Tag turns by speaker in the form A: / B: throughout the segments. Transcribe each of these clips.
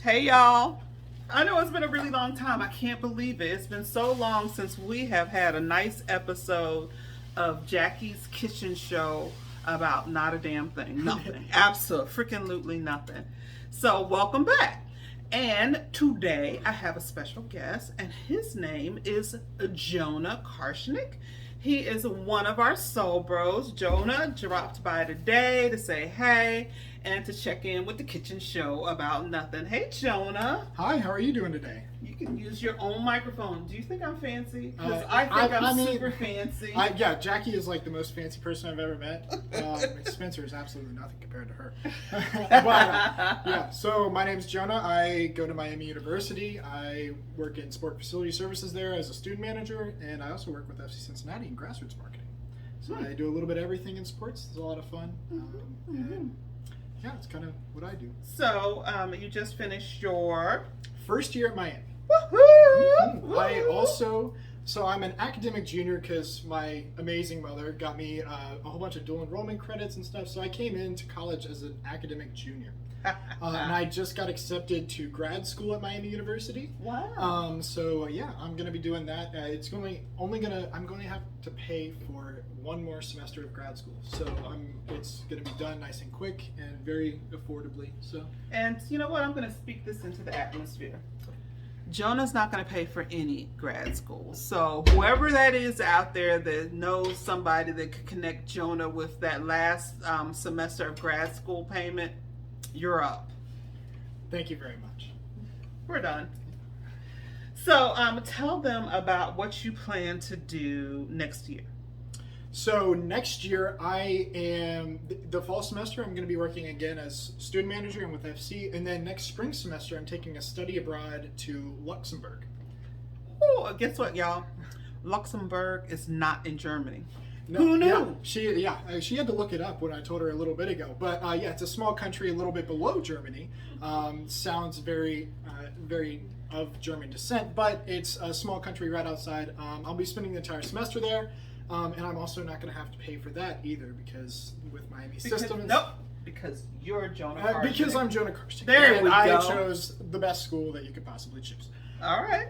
A: Hey y'all. I know it's been a really long time. I can't believe it. It's been so long since we have had a nice episode of Jackie's Kitchen Show about not a damn thing. Nothing. Absolutely nothing. So, welcome back. And today I have a special guest, and his name is Jonah Karschnik. He is one of our soul bros. Jonah dropped by today to say hey and to check in with the kitchen show about nothing. Hey, Jonah.
B: Hi, how are you doing today?
A: You can use your own microphone. Do you think I'm fancy? Because I think I'm super fancy.
B: Yeah, Jackie is like the most fancy person I've ever met. Spencer is absolutely nothing compared to her. Yeah, so my name's Jonah. I go to Miami University. I work in sport facility services there as a student manager, and I also work with FC Cincinnati in grassroots marketing. So I do a little bit of everything in sports. It's a lot of fun. And yeah, it's kind of what I do.
A: So you just finished your
B: first year at Miami.
A: Woohoo!
B: I'm an academic junior because my amazing mother got me a whole bunch of dual enrollment credits and stuff. So I came into college as an academic junior. And I just got accepted to grad school at Miami University.
A: Wow.
B: Yeah, I'm going to be doing that. I'm going to have to pay for one more semester of grad school. So it's going to be done nice and quick and very affordably.
A: And you know what? I'm going to speak this into the atmosphere. Jonah's not going to pay for any grad school. So whoever that is out there that knows somebody that could connect Jonah with that last semester of grad school payment, you're up.
B: Thank you very much.
A: We're done. So tell them about what you plan to do next year.
B: So next year, the fall semester, I'm going to be working again as student manager and with FC. And then next spring semester, I'm taking a study abroad to Luxembourg.
A: Oh, guess what, y'all? Luxembourg is not in Germany.
B: No,
A: who knew?
B: Yeah, she had to look it up when I told her a little bit ago. But yeah, it's a small country a little bit below Germany. Sounds very of German descent, but it's a small country right outside. I'll be spending the entire semester there. And I'm also not going to have to pay for that either because with Miami systems.
A: Nope. Because you're Jonah Karschnik.
B: Because I'm Jonah Karschnik.
A: There we go.
B: I chose the best school that you could possibly choose.
A: All right.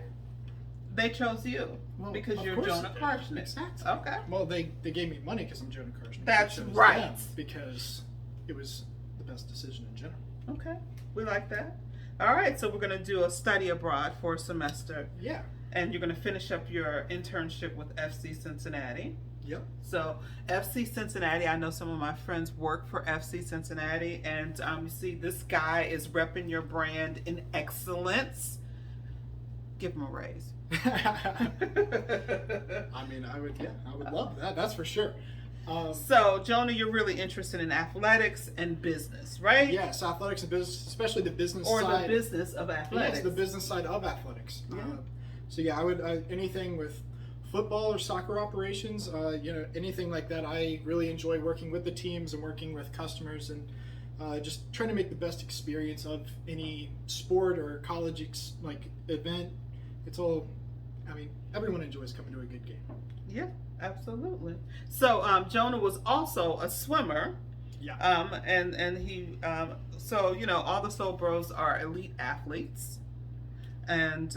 A: They chose you because you're Jonah Karschnik.
B: Exactly.
A: Okay.
B: Well, they gave me money because I'm Jonah Karschnik.
A: That's right.
B: Because it was the best decision in general.
A: Okay. We like that. All right. So we're going to do a study abroad for a semester.
B: Yeah.
A: And you're going to finish up your internship with FC Cincinnati.
B: Yep.
A: So FC Cincinnati, I know some of my friends work for FC Cincinnati, and you see this guy is repping your brand in excellence. Give him a raise.
B: I would love that. That's for sure.
A: So, Jonah, you're really interested in athletics and business, right?
B: Yes, athletics and business, especially the business
A: side.
B: Or
A: the business of athletics.
B: Yes, the business side of athletics.
A: Yeah.
B: So yeah, I would anything with football or soccer operations, anything like that. I really enjoy working with the teams and working with customers and just trying to make the best experience of any sport or college event. It's all, everyone enjoys coming to a good game.
A: Yeah, absolutely. So Jonah was also a swimmer.
B: Yeah.
A: And he all the Soul Bros are elite athletes. And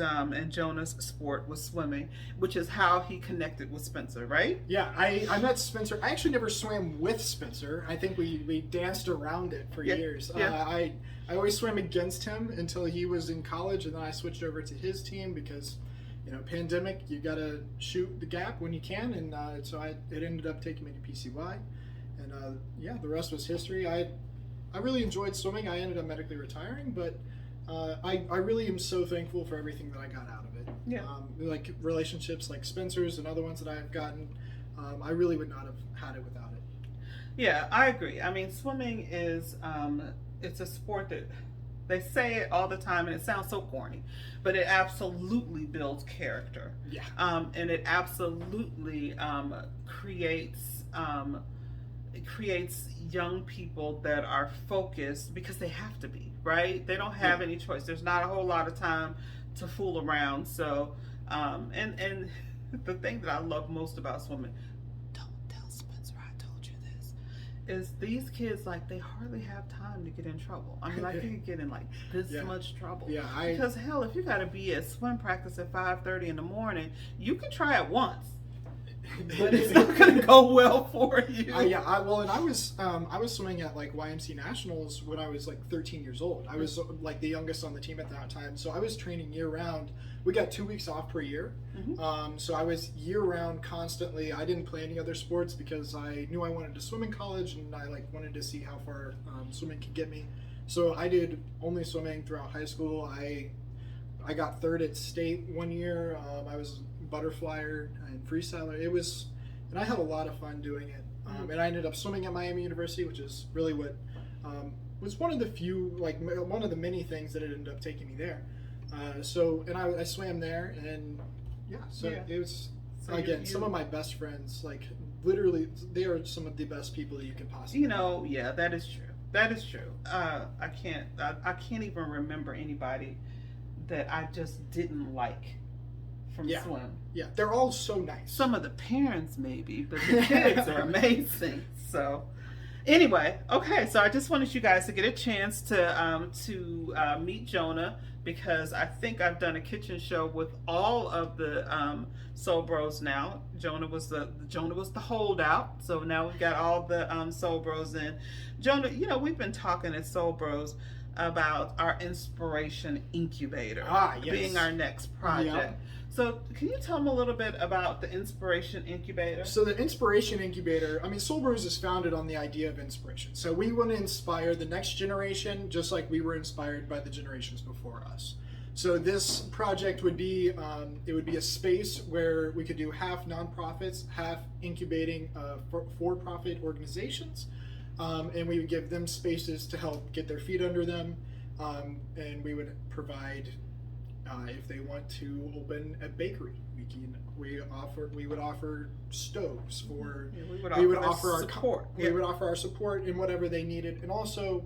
A: Jonah's sport was swimming, which is how he connected with Spencer, right?
B: Yeah, I met Spencer. I actually never swam with Spencer. I think we danced around it for years.
A: Yeah.
B: I always swam against him until he was in college, and then I switched over to his team because, pandemic, you got to shoot the gap when you can, and so it ended up taking me to PCY, and the rest was history. I really enjoyed swimming. I ended up medically retiring, but I really am so thankful for everything that I got out of it.
A: Yeah.
B: Like relationships like Spencer's and other ones that I've gotten, I really would not have had it without it.
A: Yeah, I agree. Swimming is, it's a sport that they say it all the time and it sounds so corny, but it absolutely builds character.
B: Yeah.
A: And it absolutely creates young people that are focused because they have to be, right? They don't have any choice. There's not a whole lot of time to fool around. So, and the thing that I love most about swimming, don't tell Spencer I told you this, is these kids, like, they hardly have time to get in trouble. I mean, like, they could get in like this
B: Yeah.
A: much trouble.
B: Yeah,
A: Because hell, if you got to be at swim practice at 5:30 in the morning, you can try it once, but it's not gonna go well for you.
B: Well, and I was swimming at like YMC Nationals when I was like 13 years old. I was like the youngest on the team at that time, so I was training year round. We got 2 weeks off per year, so I was year round constantly. I didn't play any other sports because I knew I wanted to swim in college, and I like wanted to see how far swimming could get me. So I did only swimming throughout high school. I got third at state one year. I was butterflyer and freestyler. And I had a lot of fun doing it. And I ended up swimming at Miami University, which is really what was one of the few, like one of the many things that ended up taking me there. I swam there, and it was, so again, some of my best friends, like literally, they are some of the best people that you can possibly
A: know. Yeah, that is true. That is true. I can't even remember anybody that I just didn't like from swim.
B: Yeah, they're all so nice.
A: Some of the parents maybe, but the kids are amazing. So anyway, okay, so I just wanted you guys to get a chance to meet Jonah, because I think I've done a kitchen show with all of the Soul Bros now. Jonah was the holdout, so now we've got all the Soul Bros in. Jonah, we've been talking at Soul Bros about our inspiration incubator being our next project. Yeah. So can you tell them a little bit about the Inspiration Incubator?
B: So the Inspiration Incubator, Soul Bros is founded on the idea of inspiration. So we want to inspire the next generation, just like we were inspired by the generations before us. So this project would be, a space where we could do half nonprofits, half incubating for-profit organizations. And we would give them spaces to help get their feet under them. And we would provide, if they want to open a bakery, we would offer stoves for. We would offer our support. We would offer our support in whatever they needed, and also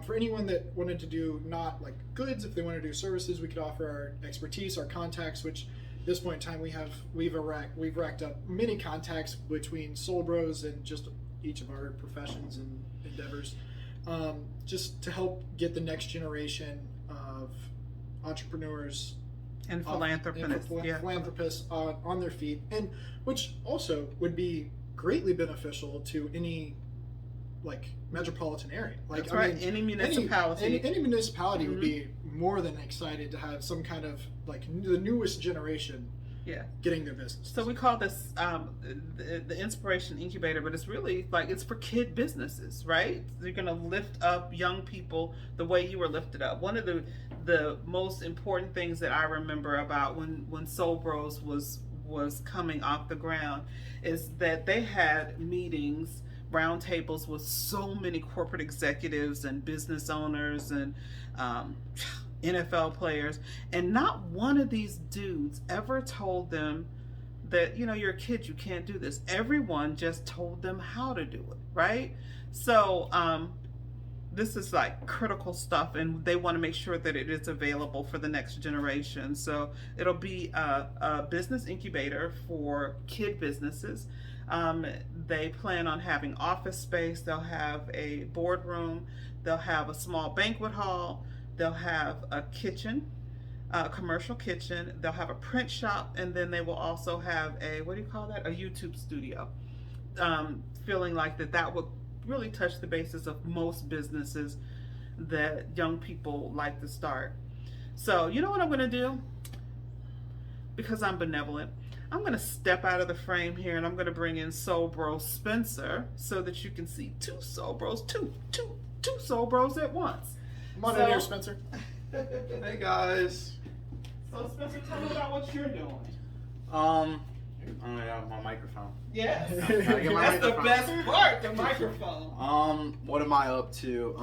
B: for anyone that wanted to do not like goods, if they want to do services, we could offer our expertise, our contacts. Which at this point in time we've racked up many contacts between Soul Bros and just each of our professions and endeavors, just to help get the next generation of entrepreneurs
A: and philanthropists
B: on their feet, and which also would be greatly beneficial to any like metropolitan area. Like,
A: that's right. Any municipality.
B: Any municipality would be more than excited to have some kind of like the newest generation getting their business.
A: So we call this the Inspiration Incubator, but it's really like it's for kid businesses, right? You're going to lift up young people the way you were lifted up. One of the most important things that I remember about when Soul Bros was coming off the ground is that they had meetings, round tables with so many corporate executives and business owners and NFL players, and not one of these dudes ever told them that, you're a kid, you can't do this. Everyone just told them how to do it, right? So this is like critical stuff, and they want to make sure that it is available for the next generation. So it'll be a business incubator for kid businesses. They plan on having office space. They'll have a boardroom. They'll have a small banquet hall. They'll have a kitchen, a commercial kitchen. They'll have a print shop, and then they will also have a YouTube studio. Feeling like that would really touch the basis of most businesses that young people like to start. So you know what I'm going to do? Because I'm benevolent, I'm going to step out of the frame here, and I'm going to bring in Soul Bro Spencer so that you can see two Soul Bros, two Soul Bros at once.
B: Come on in here, Spencer.
C: Hey guys.
A: So Spencer, tell me about what you're doing.
C: I'm gonna have my microphone.
A: Yes.
C: That's
A: the best part, the microphone.
C: What am I up to?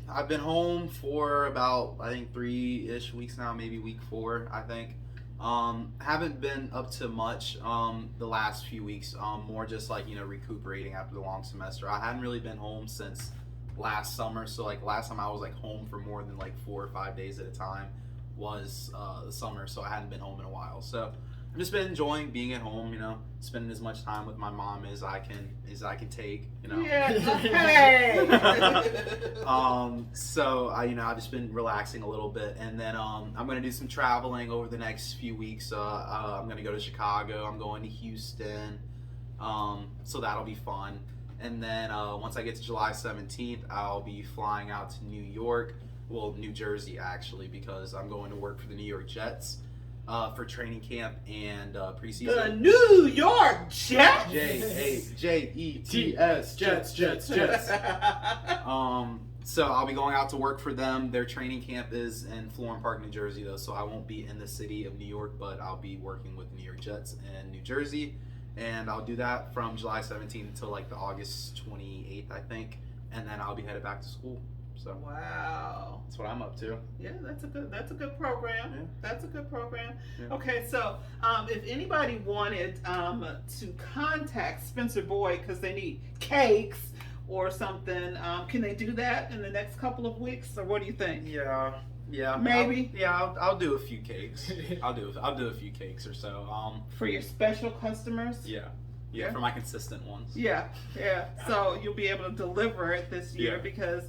C: I've been home for about, I think, 3-ish weeks now, maybe week 4, I think. Haven't been up to much the last few weeks. More just like, recuperating after the long semester. I hadn't really been home since last summer, so like last time I was like home for more than like 4 or 5 days at a time was the summer, so I hadn't been home in a while. So just been enjoying being at home, you know, spending as much time with my mom as I can take, you know.
A: Yeah. Hey.
C: So I've just been relaxing a little bit, and then I'm gonna do some traveling over the next few weeks. I'm gonna go to Chicago. I'm going to Houston. So that'll be fun. And then once I get to July 17th, I'll be flying out to New York. Well, New Jersey actually, because I'm going to work for the New York Jets for training camp and preseason.
A: The New York Jets.
C: Jets, Jets. So I'll be going out to work for them. Their training camp is in Florham Park, New Jersey, though, so I won't be in the city of New York, but I'll be working with the New York Jets in New Jersey. And I'll do that from July 17th until like the August 28th, I think. And then I'll be headed back to school. So
A: Wow.
C: that's what I'm up to.
A: Yeah, that's a good program.
C: Yeah.
A: That's a good program.
C: Yeah.
A: Okay, so if anybody wanted to contact Spencer Boyd because they need cakes or something, can they do that in the next couple of weeks, or what do you think?
C: Yeah.
A: Maybe.
C: I'll do a few cakes. I'll do a few cakes or so.
A: For your special customers?
C: Yeah, for my consistent ones.
A: Yeah. So you'll be able to deliver it this year
C: Yeah.
A: because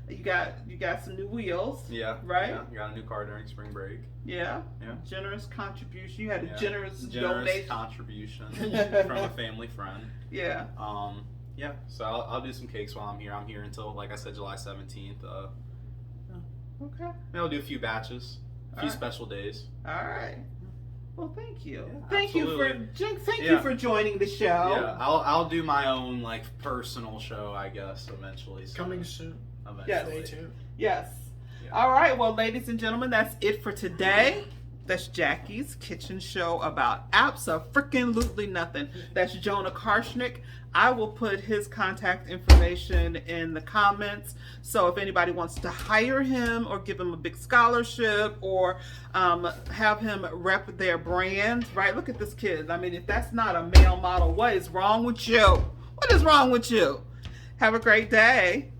A: you got some new wheels.
C: Yeah.
A: Right?
C: Yeah, got a new car during spring break.
A: Yeah.
C: Yeah.
A: Generous contribution. You had a
C: Yeah.
A: generous
C: Generous
A: donation.
C: contribution from a family friend.
A: Yeah.
C: Yeah. So I'll do some cakes while I'm here. I'm here until, like I said, July 17th.
A: Okay.
C: Maybe I'll do a few batches, a few
A: Alright.
C: special days.
A: All right. Well, thank you.
C: Yeah,
A: Thank you
C: Yeah.
A: for joining the show.
C: Yeah, I'll do my own like personal show, I guess, eventually. So
B: Coming soon.
C: eventually.
B: Stay tuned.
A: Yes.
C: Yeah.
A: All right. Well, ladies and gentlemen, that's it for today. That's Jackie's Kitchen Show about abso-freaking-lutely nothing. That's Jonah Karschnik. I will put his contact information in the comments. So if anybody wants to hire him or give him a big scholarship or have him rep their brand, right? Look at this kid. I mean, if that's not a male model, what is wrong with you? What is wrong with you? Have a great day.